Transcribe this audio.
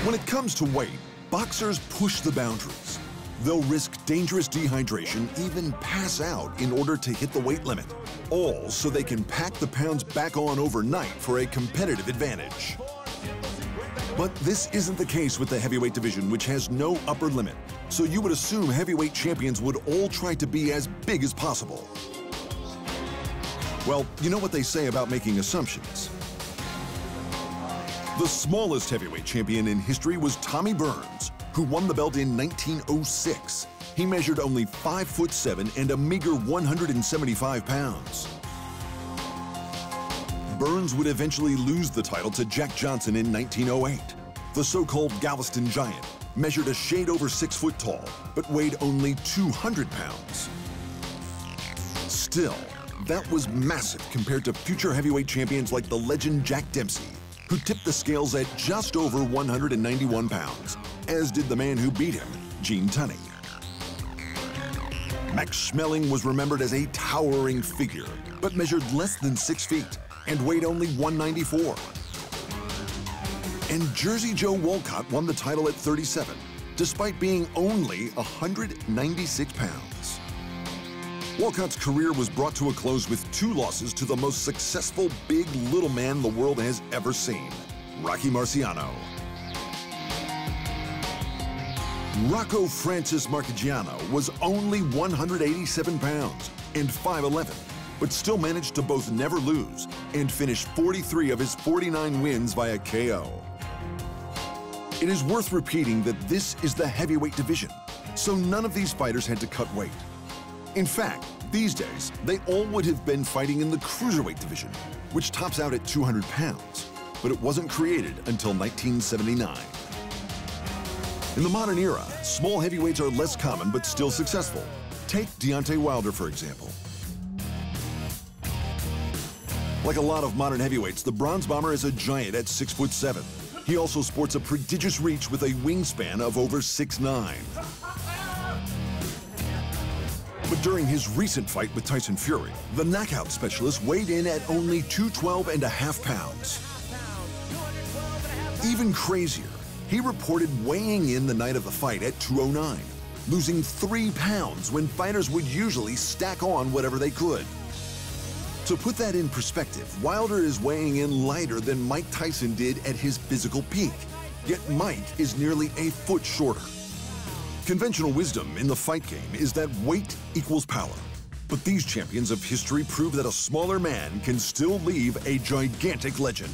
When it comes to weight, boxers push the boundaries. They'll risk dangerous dehydration, even pass out in order to hit the weight limit, all so they can pack the pounds back on overnight for a competitive advantage. But this isn't the case with the heavyweight division, which has no upper limit, so you would assume heavyweight champions would all try to be as big as possible. Well, you know what they say about making assumptions. The smallest heavyweight champion in history was Tommy Burns, who won the belt in 1906. He measured only 5'7" and a meager 175 pounds. Burns would eventually lose the title to Jack Johnson in 1908. The so-called Galveston Giant measured a shade over 6 foot tall, but weighed only 200 pounds. Still, that was massive compared to future heavyweight champions like the legend Jack Dempsey, who tipped the scales at just over 191 pounds, as did the man who beat him, Gene Tunney. Max Schmeling was remembered as a towering figure, but measured less than 6 feet and weighed only 194. And Jersey Joe Walcott won the title at 37, despite being only 196 pounds. Walcott's career was brought to a close with 2 losses to the most successful big little man the world has ever seen, Rocky Marciano. Rocco Francis Marciano was only 187 pounds and 5'11", but still managed to both never lose and finish 43 of his 49 wins via KO. It is worth repeating that this is the heavyweight division, so none of these fighters had to cut weight. In fact, these days, they all would have been fighting in the cruiserweight division, which tops out at 200 pounds, but it wasn't created until 1979. In the modern era, small heavyweights are less common but still successful. Take Deontay Wilder, for example. Like a lot of modern heavyweights, the Bronze Bomber is a giant at 6'7". He also sports a prodigious reach with a wingspan of over 6'9". But during his recent fight with Tyson Fury, the knockout specialist weighed in at only 212.5 pounds. Even crazier, he reported weighing in the night of the fight at 209, losing 3 pounds when fighters would usually stack on whatever they could. To put that in perspective, Wilder is weighing in lighter than Mike Tyson did at his physical peak, yet Mike is nearly a foot shorter. Conventional wisdom in the fight game is that weight equals power. But these champions of history prove that a smaller man can still leave a gigantic legend.